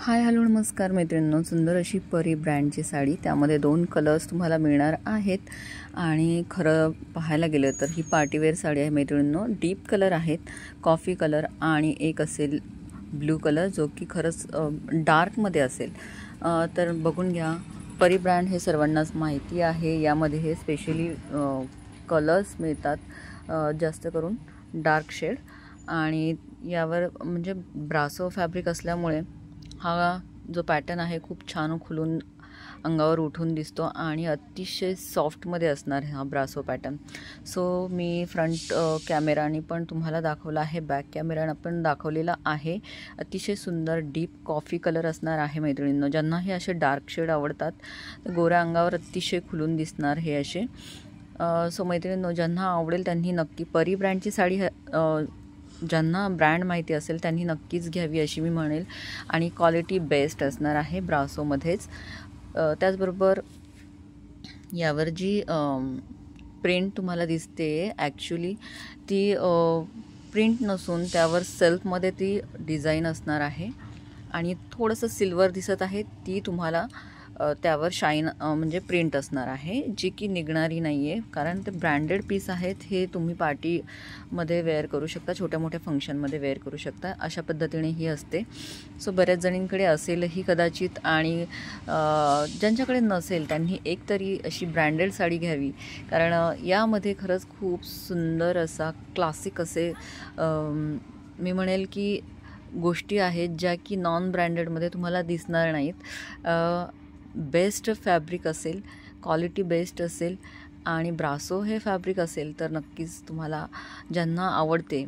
Hi hello नमस्कार मैत्रिणींनो, सुंदर अशी परी ब्रँडची साडी, त्यामध्ये 2 कलर्स तुम्हाला मिळणार आहेत. आणि खरं पाहायला गेलं तर ही पार्टीवेअर साडी आहे मैत्रिणींनो. डीप कलर आहेत, कॉफी कलर आणि एक असेल ब्लू कलर जो की खरंच डार्कमध्ये असेल. तर बघून घ्या. परी ब्रँड हे सर्वांनाच माहिती आहे. यामध्ये हे स्पेशली कलर्स मिळतात, जास्त करून डार्क शेड. आणि यावर म्हणजे ब्रासो फॅब्रिक असल्यामुळे हा जो पॅटर्न आहे खूप छान खुलून अंगावर उठून दिसतो आणि अतिशय सॉफ्टमध्ये असणार हा ब्रासो पॅटर्न. सो मी फ्रंट कॅमेराने पण तुम्हाला दाखवला आहे, बॅक कॅमेराने पण दाखवलेला आहे. अतिशय सुंदर डीप कॉफी कलर असणार आहे मैत्रिणींनो. ज्यांना हे असे डार्क शेड आवडतात तर गोऱ्या अंगावर अतिशय खुलून दिसणार हे असे. सो मैत्रिणींनो, ज्यांना आवडेल त्यांनी नक्की परी ब्रँडची साडी ज्यांना ब्रँड माहिती असेल त्यांनी नक्कीच घ्यावी अशी मी म्हणेल. आणि क्वालिटी बेस्ट असणार आहे ब्रासोमध्येच. त्याचबरोबर यावर जी प्रिंट तुम्हाला दिसते ॲक्च्युली ती प्रिंट नसून त्यावर सेल्फमध्ये ती डिझाईन असणार आहे. आणि थोडंसं सिल्वर दिसत आहे, ती तुम्हाला त्यावर शाईन म्हणजे प्रिंट असणार आहे, जी की निघणारी नाही आहे. कारण ते ब्रँडेड पीस आहेत. हे तुम्ही पार्टीमध्ये वेअर करू शकता, छोट्या मोठ्या फंक्शनमध्ये वेअर करू शकता. अशा पद्धतीने ही असते. सो बऱ्याच जणींकडे असेलही कदाचित, आणि ज्यांच्याकडे नसेल त्यांनी एक तरी अशी ब्रँडेड साडी घ्यावी. कारण यामध्ये खरंच खूप सुंदर असा क्लासिक असे मी म्हणेल की गोष्टी आहेत ज्या की नॉन ब्रँडेडमध्ये तुम्हाला दिसणार नाहीत. बेस्ट फॅब्रिक असेल, क्वालिटी बेस्ट असेल आणि ब्रासो हे फॅब्रिक असेल तर नक्कीच तुम्हाला ज्यांना आवडते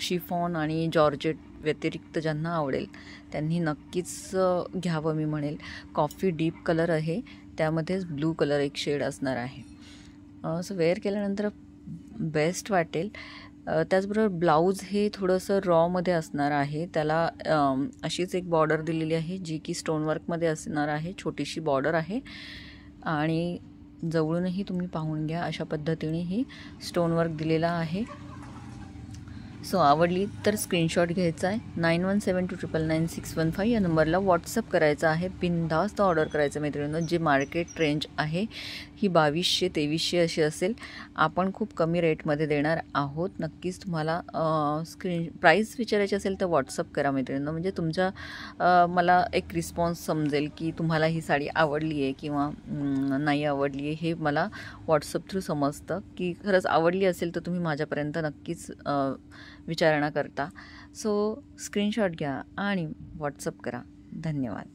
शिफॉन आणि जॉर्जेट व्यतिरिक्त ज्यांना आवडेल त्यांनी नक्कीच घ्यावं मी म्हणेल. कॉफी डीप कलर आहे, त्यामध्येच ब्लू कलर एक शेड असणार आहे. सो वेअर केल्यानंतर बेस्ट वाटेल. त्याचबरोबर ब्लाऊज हे थोडंसं रॉमध्ये असणार आहे. त्याला अशीच एक बॉर्डर दिलेली आहे जी की स्टोनवर्कमध्ये असणार आहे. छोटीशी बॉर्डर आहे आणि जवळूनही तुम्ही पाहून घ्या, अशा पद्धतीने ही स्टोनवर्क दिलेला आहे. सो आवडली तर स्क्रीनशॉट घ्यायचा आहे. 9172999615 या नंबरला व्हॉट्सअप करायचा आहे. बिनधास्त ऑर्डर करायचं मैत्रिणींनो. जे मार्केट रेंज आहे ही 2200-2300 अशी असेल. आपण खूप कमी रेटमध्ये देणार आहोत. नक्कीच तुम्हाला प्राईस विचारायची असेल तर व्हॉट्सअप करा मैत्रिणींनो. म्हणजे तुमच्या मला एक रिस्पॉन्स समजेल की तुम्हाला ही साडी आवडली आहे किंवा नाही आवडली आहे. हे मला व्हॉट्सअप थ्रू समजतं की खरंच आवडली असेल तर तुम्ही माझ्यापर्यंत नक्कीच विचारणा करता. सो स्क्रीनशॉट घ्या आणि व्हॉट्सअप करा. धन्यवाद.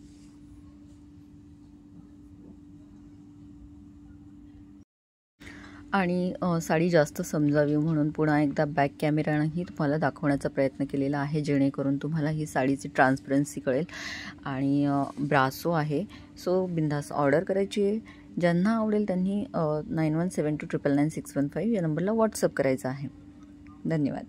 आणि साडी जास्त समजावी म्हणून पुन्हा एकदा बॅक कॅमेरानंही तुम्हाला दाखवण्याचा प्रयत्न केलेला आहे, जेणेकरून तुम्हाला ही साडीची ट्रान्सपरन्सी कळेल. आणि ब्रासो आहे. सो बिनधास्त ऑर्डर करायची आहे. ज्यांना आवडेल त्यांनी 9172999615 या नंबरला व्हॉट्सअप करायचा आहे. धन्यवाद.